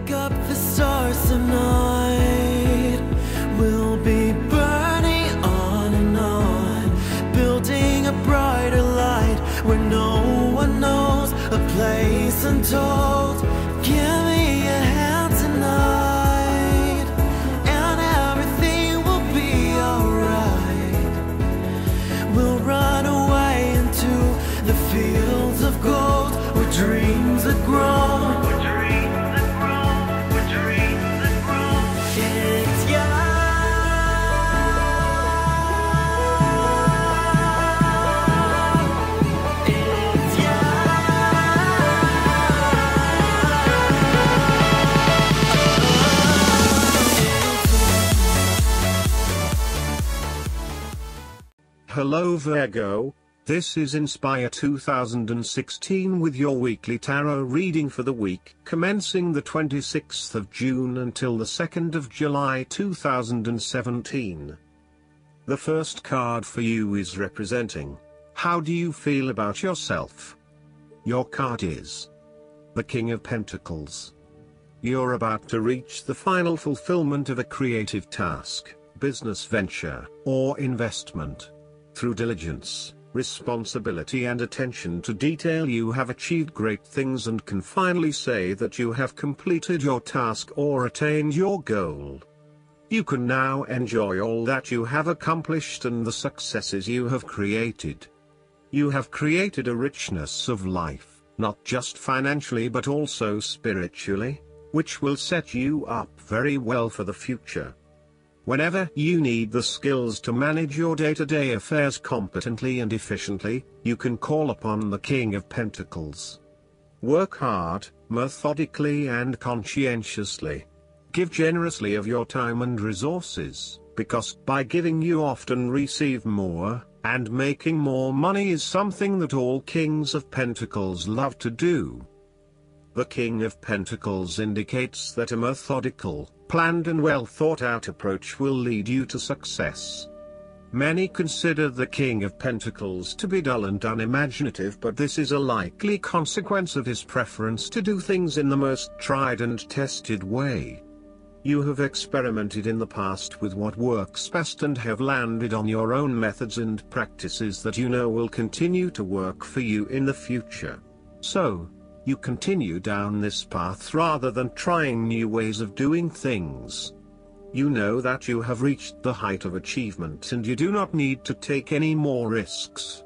Pick up the stars tonight. We'll be burning on and on, building a brighter light where no one knows, a place untold. Give me a hand tonight, and everything will be alright. We'll run away into the fields of gold where dreams are grown. Hello Virgo, this is Inspire 2016 with your weekly tarot reading for the week commencing the 26th of June until the 2nd of July 2017. The first card for you is representing, how do you feel about yourself? Your card is the King of Pentacles. You're about to reach the final fulfillment of a creative task, business venture, or investment. Through diligence, responsibility and attention to detail you have achieved great things and can finally say that you have completed your task or attained your goal. You can now enjoy all that you have accomplished and the successes you have created. You have created a richness of life, not just financially but also spiritually, which will set you up very well for the future. Whenever you need the skills to manage your day-to-day affairs competently and efficiently, you can call upon the King of Pentacles. Work hard, methodically and conscientiously. Give generously of your time and resources, because by giving you often receive more, and making more money is something that all Kings of Pentacles love to do. The King of Pentacles indicates that a methodical, planned and well thought out approach will lead you to success. Many consider the King of Pentacles to be dull and unimaginative, but this is a likely consequence of his preference to do things in the most tried and tested way. You have experimented in the past with what works best and have landed on your own methods and practices that you know will continue to work for you in the future. So, you continue down this path rather than trying new ways of doing things. You know that you have reached the height of achievement and you do not need to take any more risks.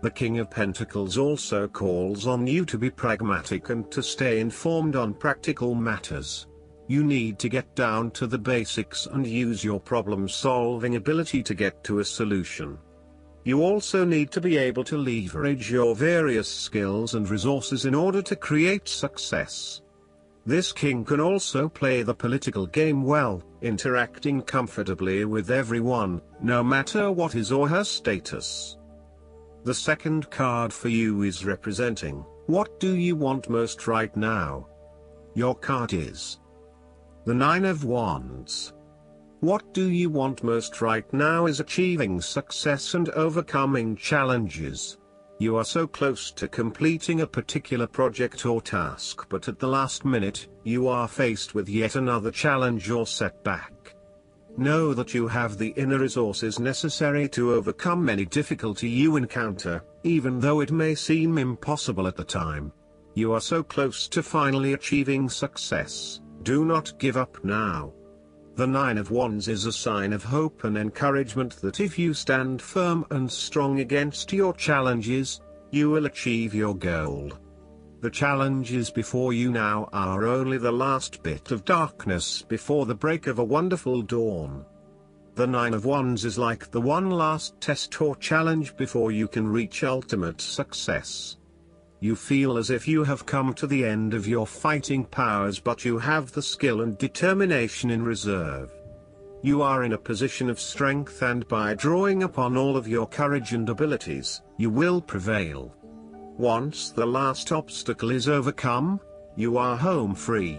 The King of Pentacles also calls on you to be pragmatic and to stay informed on practical matters. You need to get down to the basics and use your problem-solving ability to get to a solution. You also need to be able to leverage your various skills and resources in order to create success. This king can also play the political game well, interacting comfortably with everyone, no matter what his or her status. The second card for you is representing, what do you want most right now? Your card is the Nine of Wands. What do you want most right now is achieving success and overcoming challenges. You are so close to completing a particular project or task, but at the last minute, you are faced with yet another challenge or setback. Know that you have the inner resources necessary to overcome any difficulty you encounter, even though it may seem impossible at the time. You are so close to finally achieving success. Do not give up now. The Nine of Wands is a sign of hope and encouragement that if you stand firm and strong against your challenges, you will achieve your goal. The challenges before you now are only the last bit of darkness before the break of a wonderful dawn. The Nine of Wands is like the one last test or challenge before you can reach ultimate success. You feel as if you have come to the end of your fighting powers, but you have the skill and determination in reserve. You are in a position of strength, and by drawing upon all of your courage and abilities, you will prevail. Once the last obstacle is overcome, you are home free.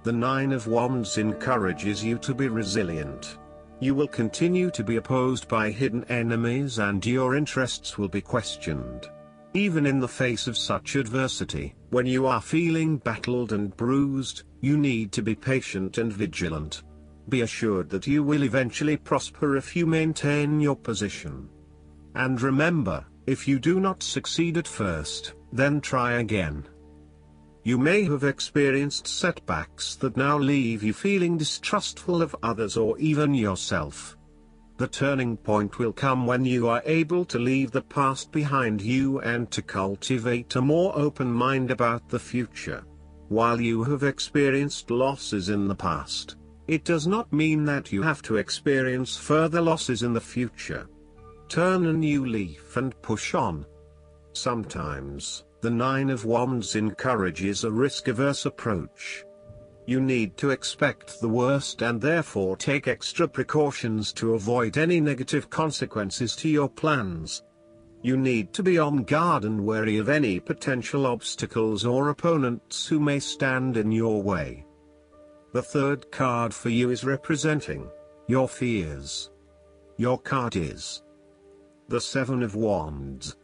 The Nine of Wands encourages you to be resilient. You will continue to be opposed by hidden enemies and your interests will be questioned. Even in the face of such adversity, when you are feeling battled and bruised, you need to be patient and vigilant. Be assured that you will eventually prosper if you maintain your position. And remember, if you do not succeed at first, then try again. You may have experienced setbacks that now leave you feeling distrustful of others or even yourself. The turning point will come when you are able to leave the past behind you and to cultivate a more open mind about the future. While you have experienced losses in the past, it does not mean that you have to experience further losses in the future. Turn a new leaf and push on. Sometimes, the Nine of Wands encourages a risk-averse approach. You need to expect the worst and therefore take extra precautions to avoid any negative consequences to your plans. You need to be on guard and wary of any potential obstacles or opponents who may stand in your way. The third card for you is representing your fears. Your card is the Seven of Wands.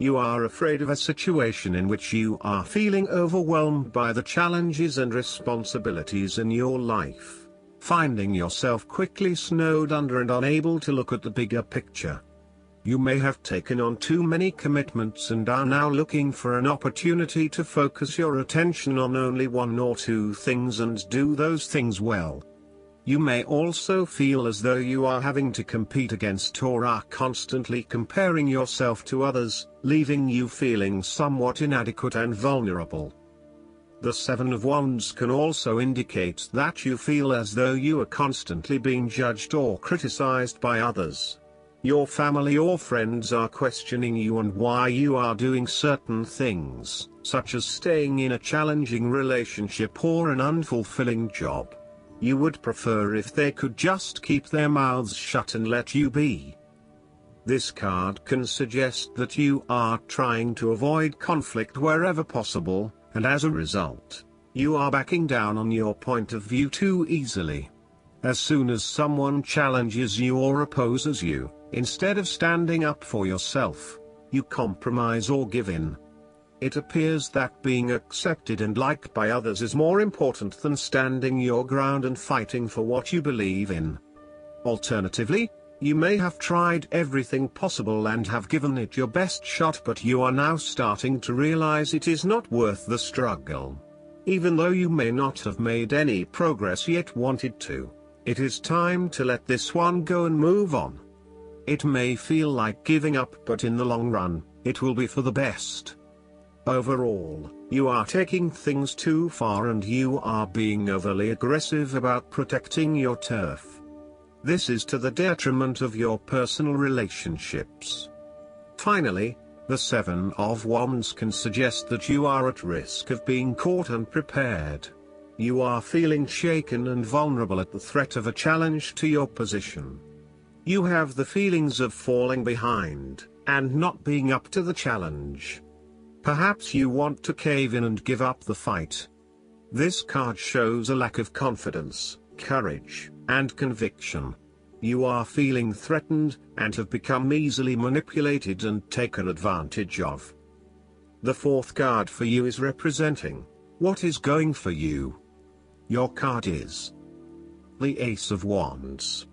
You are afraid of a situation in which you are feeling overwhelmed by the challenges and responsibilities in your life, finding yourself quickly snowed under and unable to look at the bigger picture. You may have taken on too many commitments and are now looking for an opportunity to focus your attention on only one or two things and do those things well. You may also feel as though you are having to compete against or are constantly comparing yourself to others, leaving you feeling somewhat inadequate and vulnerable. The Seven of Wands can also indicate that you feel as though you are constantly being judged or criticized by others. Your family or friends are questioning you and why you are doing certain things, such as staying in a challenging relationship or an unfulfilling job. You would prefer if they could just keep their mouths shut and let you be. This card can suggest that you are trying to avoid conflict wherever possible, and as a result, you are backing down on your point of view too easily. As soon as someone challenges you or opposes you, instead of standing up for yourself, you compromise or give in. It appears that being accepted and liked by others is more important than standing your ground and fighting for what you believe in. Alternatively, you may have tried everything possible and have given it your best shot, but you are now starting to realize it is not worth the struggle. Even though you may not have made any progress yet wanted to, it is time to let this one go and move on. It may feel like giving up, but in the long run, it will be for the best. Overall, you are taking things too far and you are being overly aggressive about protecting your turf. This is to the detriment of your personal relationships. Finally, the Seven of Wands can suggest that you are at risk of being caught unprepared. You are feeling shaken and vulnerable at the threat of a challenge to your position. You have the feelings of falling behind, and not being up to the challenge. Perhaps you want to cave in and give up the fight. This card shows a lack of confidence, courage, and conviction. You are feeling threatened, and have become easily manipulated and taken advantage of. The fourth card for you is representing what is going for you. Your card is the Ace of Wands.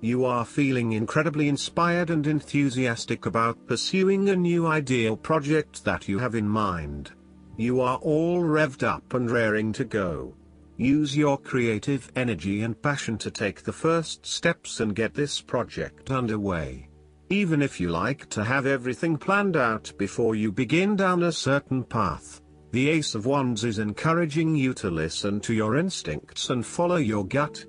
You are feeling incredibly inspired and enthusiastic about pursuing a new ideal project that you have in mind. You are all revved up and raring to go. Use your creative energy and passion to take the first steps and get this project underway. Even if you like to have everything planned out before you begin down a certain path, the Ace of Wands is encouraging you to listen to your instincts and follow your gut.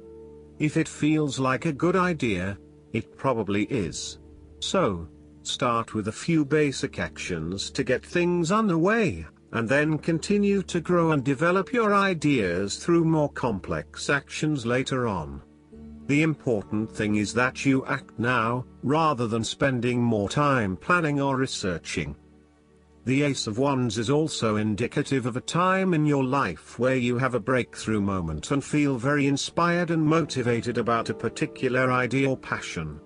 If it feels like a good idea, it probably is. So, start with a few basic actions to get things underway, and then continue to grow and develop your ideas through more complex actions later on. The important thing is that you act now, rather than spending more time planning or researching. The Ace of Wands is also indicative of a time in your life where you have a breakthrough moment and feel very inspired and motivated about a particular idea or passion.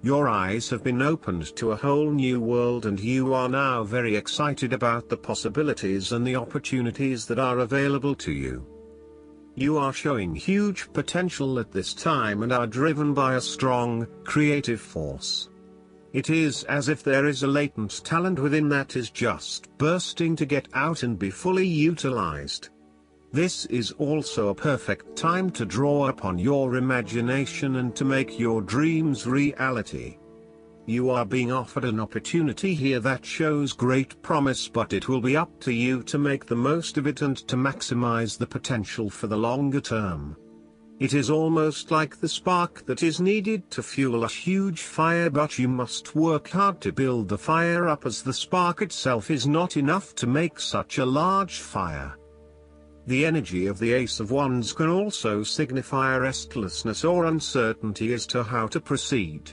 Your eyes have been opened to a whole new world, and you are now very excited about the possibilities and the opportunities that are available to you. You are showing huge potential at this time and are driven by a strong, creative force. It is as if there is a latent talent within that is just bursting to get out and be fully utilized. This is also a perfect time to draw upon your imagination and to make your dreams reality. You are being offered an opportunity here that shows great promise, but it will be up to you to make the most of it and to maximize the potential for the longer term. It is almost like the spark that is needed to fuel a huge fire, but you must work hard to build the fire up, as the spark itself is not enough to make such a large fire. The energy of the Ace of Wands can also signify restlessness or uncertainty as to how to proceed.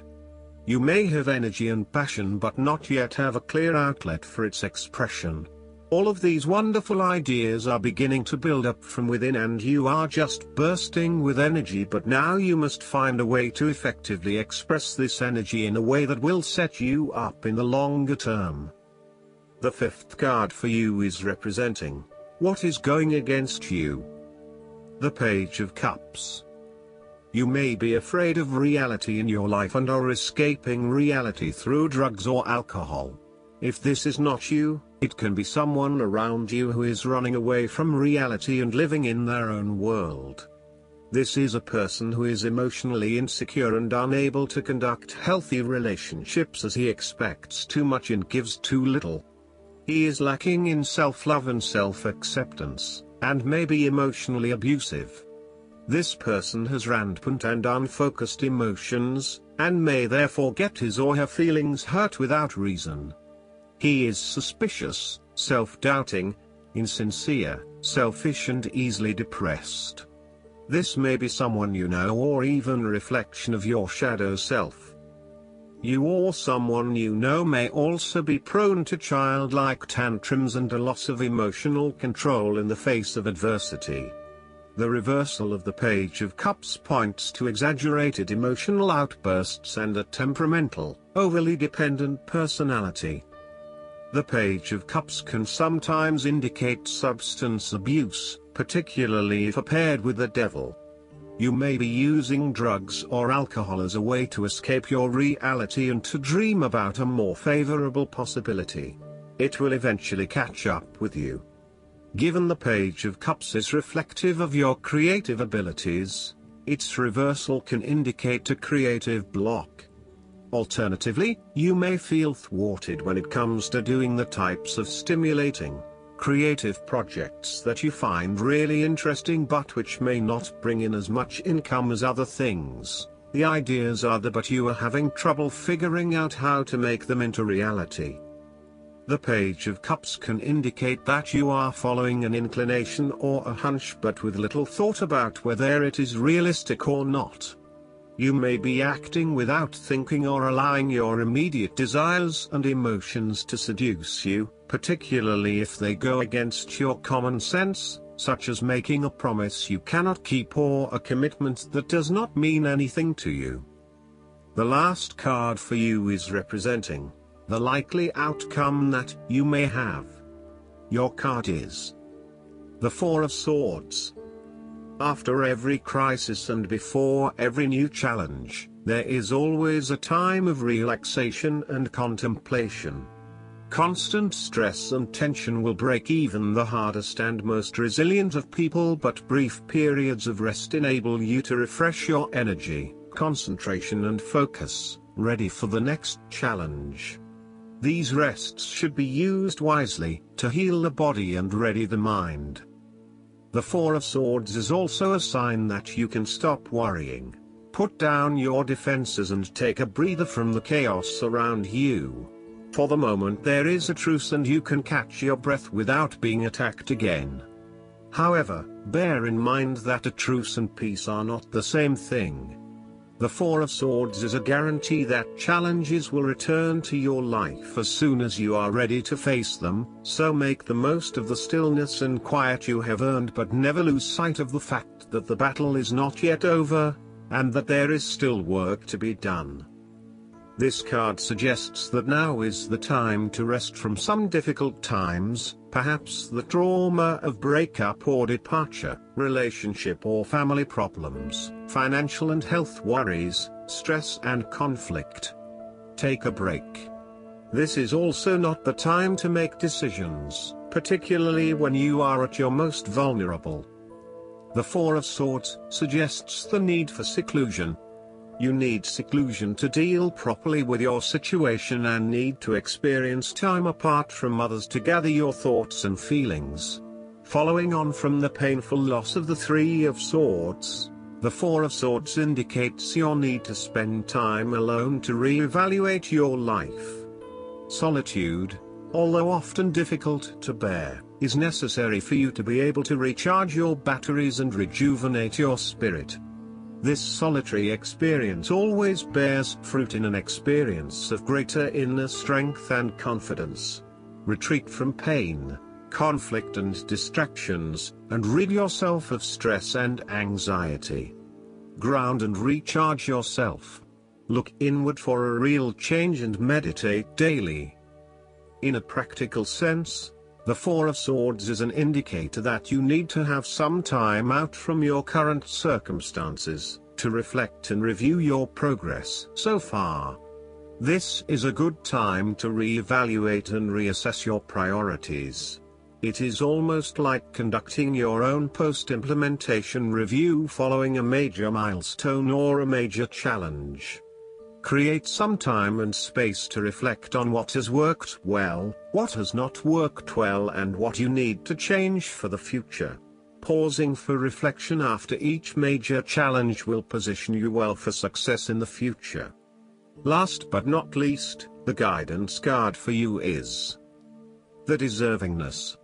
You may have energy and passion but not yet have a clear outlet for its expression. All of these wonderful ideas are beginning to build up from within, and you are just bursting with energy, but now you must find a way to effectively express this energy in a way that will set you up in the longer term. The fifth card for you is representing what is going against you. The Page of Cups. You may be afraid of reality in your life and are escaping reality through drugs or alcohol. If this is not you, it can be someone around you who is running away from reality and living in their own world. This is a person who is emotionally insecure and unable to conduct healthy relationships, as he expects too much and gives too little. He is lacking in self-love and self-acceptance, and may be emotionally abusive. This person has rampant and unfocused emotions, and may therefore get his or her feelings hurt without reason. He is suspicious, self-doubting, insincere, selfish and easily depressed. This may be someone you know, or even a reflection of your shadow self. You or someone you know may also be prone to childlike tantrums and a loss of emotional control in the face of adversity. The reversal of the Page of Cups points to exaggerated emotional outbursts and a temperamental, overly dependent personality. The Page of Cups can sometimes indicate substance abuse, particularly if paired with the devil. You may be using drugs or alcohol as a way to escape your reality and to dream about a more favorable possibility. It will eventually catch up with you. Given the Page of Cups is reflective of your creative abilities, its reversal can indicate a creative block. Alternatively, you may feel thwarted when it comes to doing the types of stimulating, creative projects that you find really interesting but which may not bring in as much income as other things. The ideas are there, but you are having trouble figuring out how to make them into reality. The Page of Cups can indicate that you are following an inclination or a hunch but with little thought about whether it is realistic or not. You may be acting without thinking or allowing your immediate desires and emotions to seduce you, particularly if they go against your common sense, such as making a promise you cannot keep or a commitment that does not mean anything to you. The last card for you is representing the likely outcome that you may have. Your card is the Four of Swords. After every crisis and before every new challenge, there is always a time of relaxation and contemplation. Constant stress and tension will break even the hardest and most resilient of people, but brief periods of rest enable you to refresh your energy, concentration and focus, ready for the next challenge. These rests should be used wisely, to heal the body and ready the mind. The Four of Swords is also a sign that you can stop worrying, put down your defenses and take a breather from the chaos around you. For the moment there is a truce and you can catch your breath without being attacked again. However, bear in mind that a truce and peace are not the same thing. The Four of Swords is a guarantee that challenges will return to your life as soon as you are ready to face them, so make the most of the stillness and quiet you have earned, but never lose sight of the fact that the battle is not yet over, and that there is still work to be done. This card suggests that now is the time to rest from some difficult times, perhaps the trauma of breakup or departure, relationship or family problems, financial and health worries, stress and conflict. Take a break. This is also not the time to make decisions, particularly when you are at your most vulnerable. The Four of Swords suggests the need for seclusion. You need seclusion to deal properly with your situation and need to experience time apart from others to gather your thoughts and feelings. Following on from the painful loss of the Three of Swords, the Four of Swords indicates your need to spend time alone to re-evaluate your life. Solitude, although often difficult to bear, is necessary for you to be able to recharge your batteries and rejuvenate your spirit. This solitary experience always bears fruit in an experience of greater inner strength and confidence. Retreat from pain, conflict and distractions, and rid yourself of stress and anxiety. Ground and recharge yourself. Look inward for a real change and meditate daily. In a practical sense, the Four of Swords is an indicator that you need to have some time out from your current circumstances, to reflect and review your progress so far. This is a good time to re-evaluate and reassess your priorities. It is almost like conducting your own post-implementation review following a major milestone or a major challenge. Create some time and space to reflect on what has worked well, what has not worked well, and what you need to change for the future. Pausing for reflection after each major challenge will position you well for success in the future. Last but not least, the guidance card for you is the Deservingness.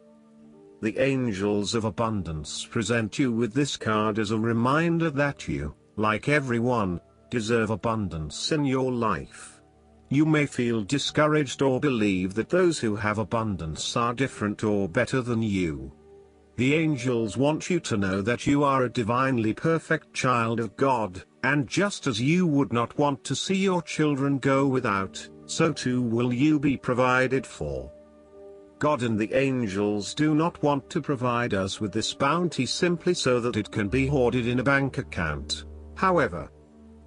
The Angels of Abundance present you with this card as a reminder that you, like everyone, deserve abundance in your life. You may feel discouraged or believe that those who have abundance are different or better than you. The angels want you to know that you are a divinely perfect child of God, and just as you would not want to see your children go without, so too will you be provided for. God and the angels do not want to provide us with this bounty simply so that it can be hoarded in a bank account. However,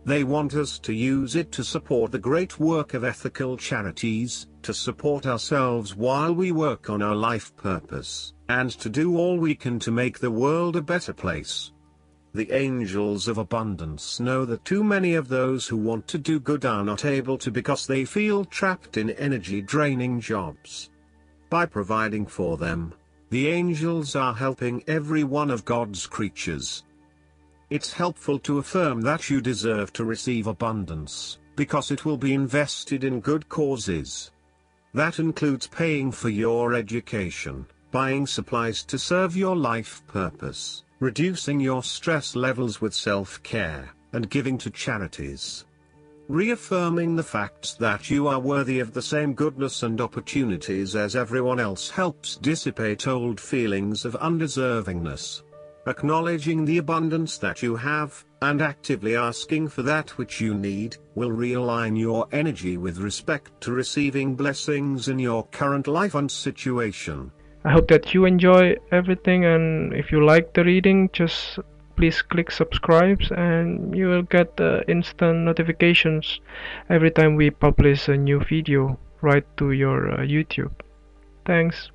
they want us to use it to support the great work of ethical charities, to support ourselves while we work on our life purpose, and to do all we can to make the world a better place. The Angels of Abundance know that too many of those who want to do good are not able to because they feel trapped in energy-draining jobs. By providing for them, the angels are helping every one of God's creatures. It's helpful to affirm that you deserve to receive abundance, because it will be invested in good causes. That includes paying for your education, buying supplies to serve your life purpose, reducing your stress levels with self-care, and giving to charities. Reaffirming the fact that you are worthy of the same goodness and opportunities as everyone else helps dissipate old feelings of undeservingness. Acknowledging the abundance that you have, and actively asking for that which you need, will realign your energy with respect to receiving blessings in your current life and situation. I hope that you enjoy everything, and if you like the reading, just please click subscribe and you will get instant notifications every time we publish a new video right to your YouTube. Thanks.